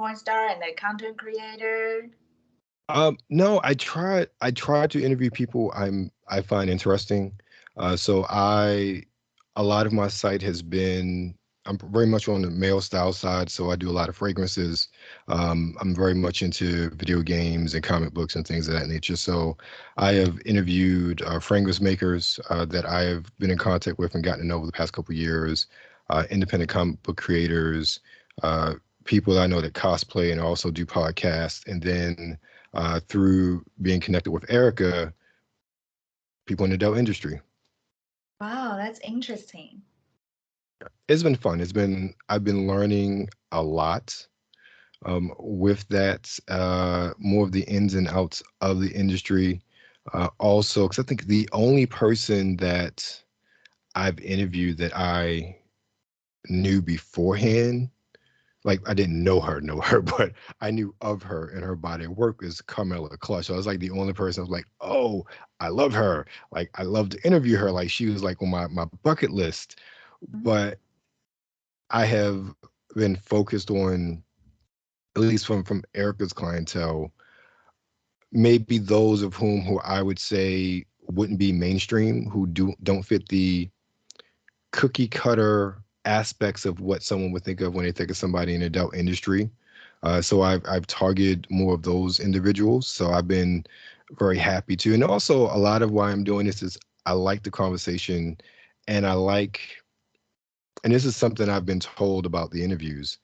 porn star and a content creator? No, I tried to interview people I find interesting. So a lot of my site has been I'm very much on the male style side, so I do a lot of fragrances. I'm very much into video games and comic books and things of that nature. So I have interviewed fragrance makers that I have been in contact with and gotten to know over the past couple of years, independent comic book creators, uh, people that I know that cosplay and also do podcasts, and then through being connected with Erica, people in the adult industry. Wow, that's interesting. It's been fun. I've been learning a lot with that, more of the ins and outs of the industry. Also, because I think the only person that I've interviewed that I knew beforehand, like I didn't know her, but I knew of her and her body of work is Carmela Clutch. So I was like the only person I was like, oh, I love her. Like I love to interview her. Like she was like on my bucket list. Mhm. But I have been focused on, at least from Erica's clientele, maybe those of whom who I would say wouldn't be mainstream, who don't fit the cookie cutter aspects of what someone would think of when they think of somebody in the adult industry. So I've targeted more of those individuals. So I've been very happy to, and also a lot of why I'm doing this is I like the conversation, and I like, and this is something I've been told about the interviews,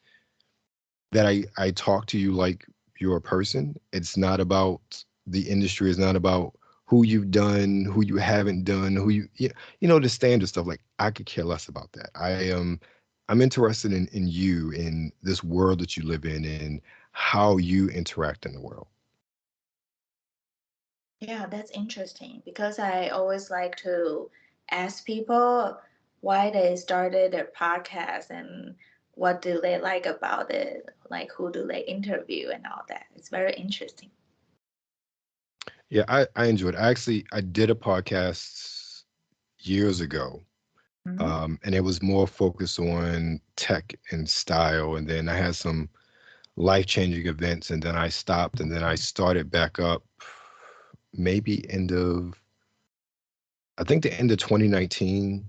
that I talk to you like you're a person. It's not about the industry. It's not about who you've done, who you haven't done, who you know the standard stuff. Like I could care less about that. I'm interested in you, in this world that you live in, and how you interact in the world. Yeah, that's interesting because I always like to ask people why they started their podcast and what do they like about it, like who do they interview and all that. It's very interesting. Yeah, I enjoyed it. I did a podcast years ago. Hmm. And it was more focused on tech and style. And then I had some life-changing events, and then I stopped, and then I started back up maybe end of, I think the end of 2019.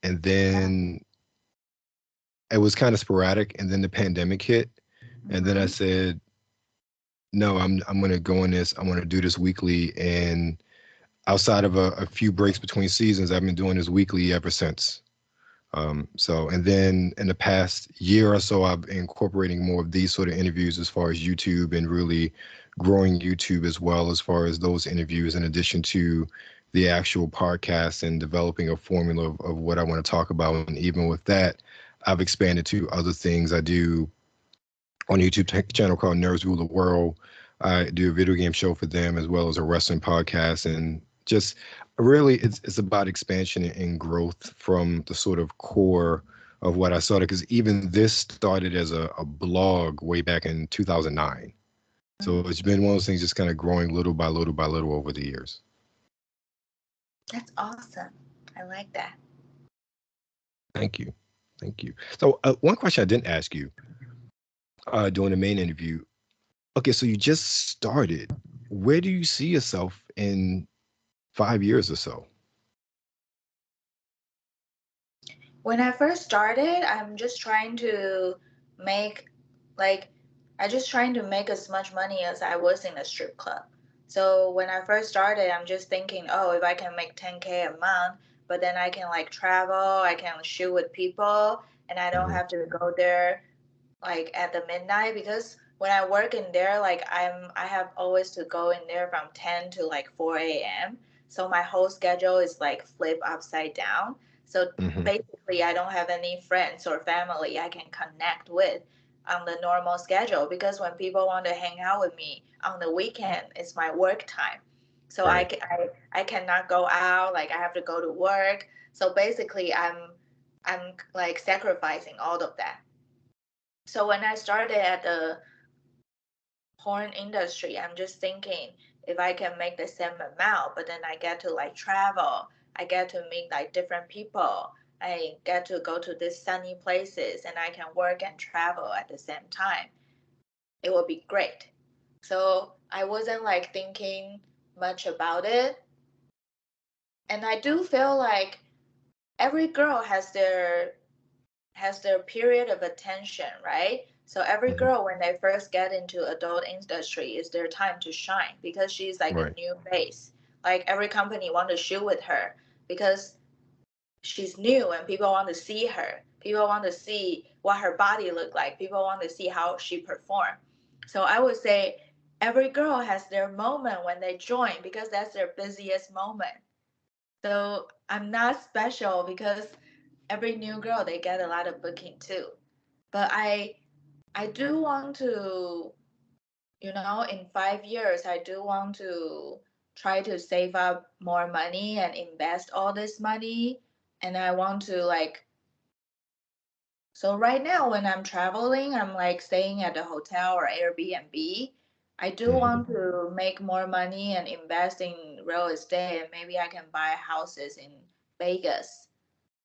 And then it was kind of sporadic, and then the pandemic hit. And then I Hmm. said, no, I'm gonna go in this, I'm gonna do this weekly. And outside of a few breaks between seasons, I've been doing this weekly ever since. So, and then in the past year or so, I've been incorporating more of these sort of interviews as far as YouTube, and really growing YouTube as well, as far as those interviews, in addition to the actual podcast, and developing a formula of what I want to talk about. And even with that, I've expanded to other things. I do on YouTube channel called Nerds Rule the World. I do a video game show for them, as well as a wrestling podcast, and just really it's about expansion and growth from the sort of core of what I started. Because even this started as a blog way back in 2009. So it's been one of those things, just kind of growing little by little by little over the years. That's awesome. I like that. Thank you. Thank you. So one question I didn't ask you during the main interview. Okay, so you just started. Where do you see yourself in 5 years or so? When I first started, I'm just trying to make like I just trying to make as much money as I was in a strip club. So when I first started, I'm just thinking, oh, if I can make 10K a month, but then I can like travel, I can shoot with people, and I don't Mhm. have to go there like at the midnight because when I work in there, like I have always to go in there from 10 to like 4 a.m. So my whole schedule is like flip upside down. So Mhm. basically, I don't have any friends or family I can connect with on the normal schedule because when people want to hang out with me on the weekend, it's my work time. So Right. I cannot go out. Like I have to go to work. So basically, I'm like sacrificing all of that. So when I started at the porn industry, I'm just thinking if I can make the same amount, but then I get to like travel, I get to meet like different people, I get to go to these sunny places, and I can work and travel at the same time. it will be great. So I wasn't like thinking much about it. And I do feel like every girl has their period of attention, right? So every Hmm. girl when they first get into adult industry is their time to shine because she's like a Right. new face. Like every company want to shoot with her because she's new and people want to see her. People want to see what her body look like. People want to see how she perform. So I would say every girl has their moment when they join because that's their busiest moment. So I'm not special because every new girl they get a lot of booking too. But I do want to, in 5 years I do want to try to save up more money and invest all this money. And I want to like, so right now when I'm traveling, I'm like staying at a hotel or Airbnb. I do Hmm. want to make more money and invest in real estate and maybe I can buy houses in Vegas.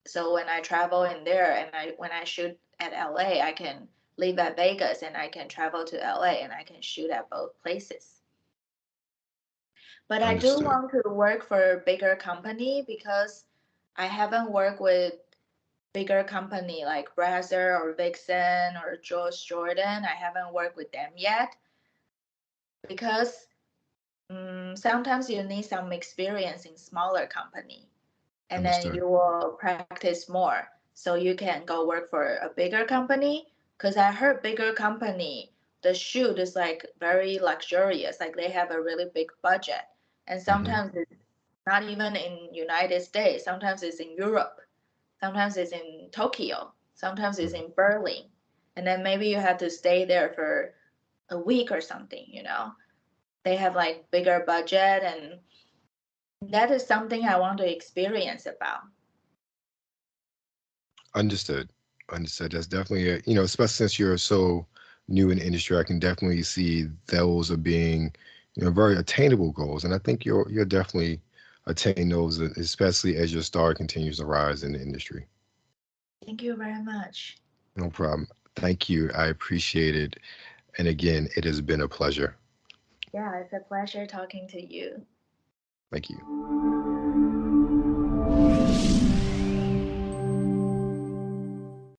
So when I travel in there and when I shoot at LA, I can live at Vegas and I can travel to LA and I can shoot at both places. But I do Understood. want to work for a bigger company because I haven't worked with bigger company like Brazzer or Vixen or George Jordan. I haven't worked with them yet because sometimes you need some experience in smaller company and then Understood. you will practice more so you can go work for a bigger company because I heard bigger company the shoot is like very luxurious, like they have a really big budget, and Hmm. sometimes it's not even in United States, sometimes it's in Europe, sometimes it's in Tokyo, sometimes it's in Berlin, and then maybe you have to stay there for a week or something. They have like bigger budget, and that is something I want to experience about. Understood. Understood. That's definitely especially since you're so new in the industry, I can definitely see those are being, very attainable goals. And I think you'll definitely attain those, especially as your star continues to rise in the industry. Thank you very much. No problem. Thank you. I appreciate it. And again, it has been a pleasure. Yeah, it's a pleasure talking to you. Thank you.